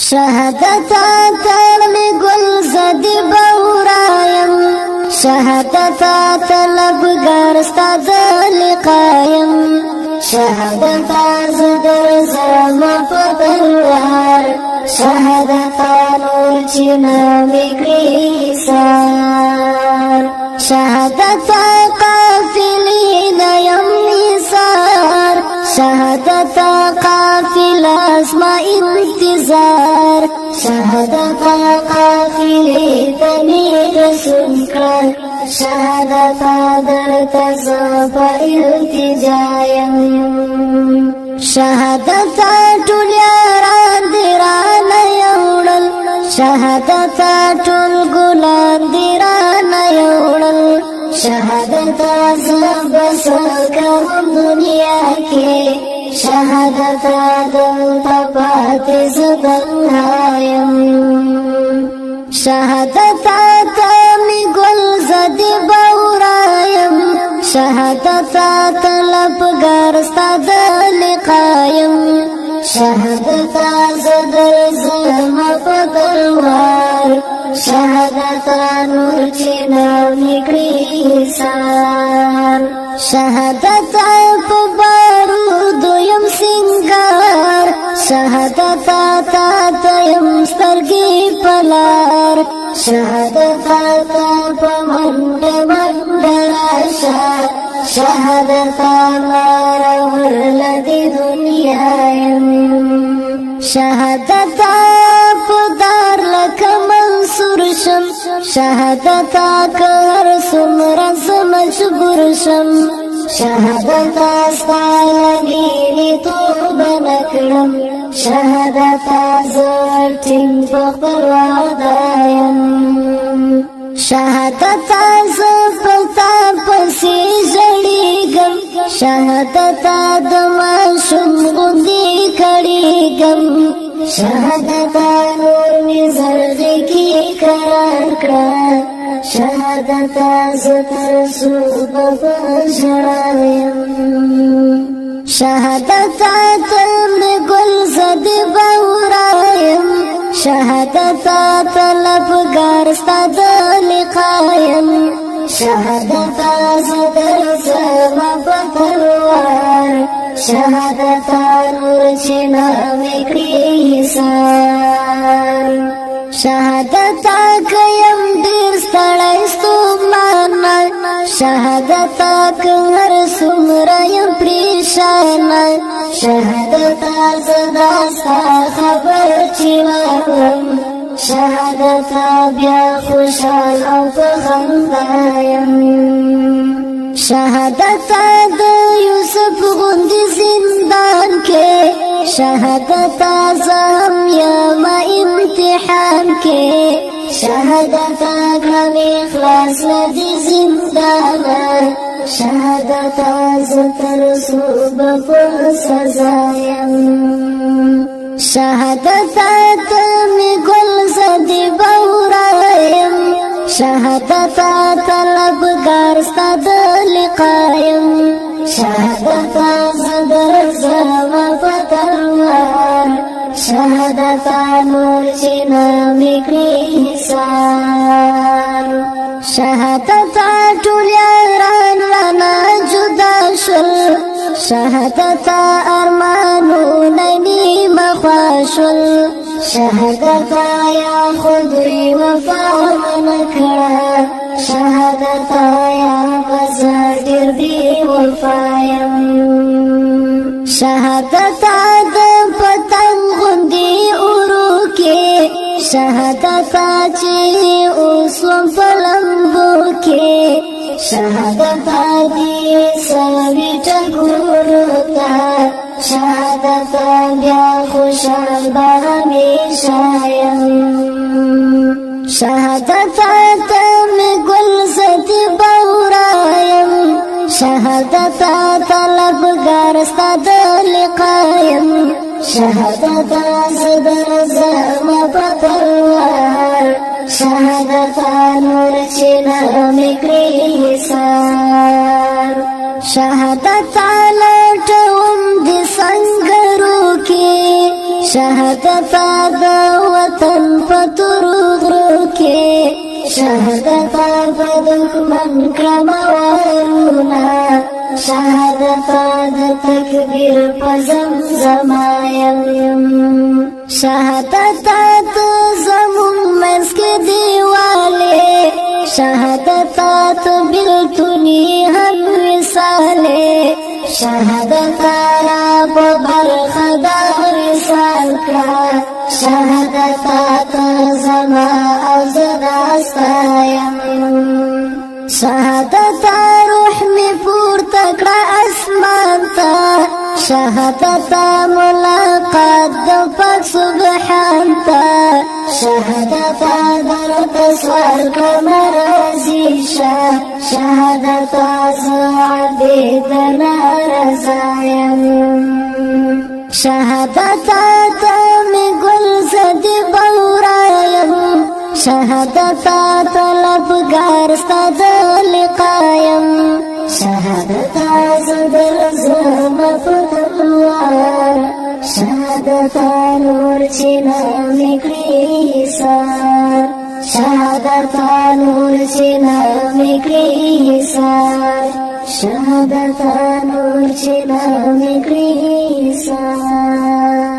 شهادت تړمې ګل زدي بورایم شهادت طلبګار ستا د لقایم شهادت زدر زما په تلوار شهادت نور چې نامې کړې سار شهادت قافلې د یم نثار شهادت قافله اسما انتظار شهادت قافلې ته مې رسول کړه شهادت درته زه په التجا یم شهادت ټول یاران دې رانه یوړل شهادت ټول ګلان دې رانه یوړل شهادت زه بس کوم دنیا کې شهادت دلته پاتې زه تنها یم شهادت ته مې ګل زدي بورایم شهادت طلبګار ستا د لقایم شهادت زدر زما په تلوار شهادت نور چې نامې کړې سار شهادت په بارودو یم سنگار شهادت تا یم سترګې پلار شهادت په منډه منډه راشه شهادت مارور لدی دنیا یم شهادت په دار لکه منصور شم شهادت که هر څومره زه مجبور شم شهادت ستا لګېږي توبه نه کړم شهادت زه ټینګ په خپل وعده یم شهادت زه په تا پسې ژړېږم شهادت د ماشوم غوندې کړېږم شهادت نور مې زړګي کې قرار کړه شهادت زه تر صبح په ژړا یم شهادت ته مې ګل زدي بورایم شهادت طلبګار ستا د لقایم شهادت زدر زما په تلوار شهادت نور چې نامې کړې سار شهادت که یم ډېر ستړی ستومانه شهادت که هر څومره یم پریشانه شهادت زه دا ستا خبر چې واورم شهادت بیا خوشحال او په خندا یم شهادت د یوسف غوندې زندان کې شهادت زه هم یم امتحان کې شهادت کړم اخلاص لدی زندانه شهادت زه تر صبح په سزا یم شهادت ته مې ګل زدي بورایم شهادت طلبګار ستا د لقایم شهادت زدر زما په تلوار شهادت نور چې نامې کړې سار شهادت ټول یاران رانه جدا شول شهادت ارمانونه نیمه خوا شول شهادت یا خدای وفا ونه کړه شهادت یا بزه ډېر بې وفا یم شهادت د پتنګ غوندې اورو کې شهادت چې اوس وم په لمبو کې شهادت دې سوي ټکورو ته شهادت بیا خوشحال به همیشه یم شهادت ته مې ګل زدي بورایم شهادت طلبګار ستا د لقایم شهادت زدر زما په تلوار شهادت نور چې نامې کړې سار شهادت لټوم د سنگرو کې شهادت د وطن په تورو غرو کې شهادت د دښمن کړم وارونه شهادت د تکبیر په زمزمه یم شهادت د زمون منځ کې دیوالې شهادت د بیلتوني هم وصالې شهادت را په برخه د وصال کړه شهادت د زما او زه داستا یم شهادت روح می پورته کړه اسمان ته شهادت ملاقات د پاک سبحان ته شهادت درته سوال کړم راضي شه شهادت زه عبید نارضا یم شهادت ته می ګل زدي بورا یم شهادت طلبګار ستا د لقا یم شهادت زدر زما په تلوار شهادت نور چې نامې کړې سار شهادت نور چې نامې کړې سار شهادت نور چې نامې کړې سار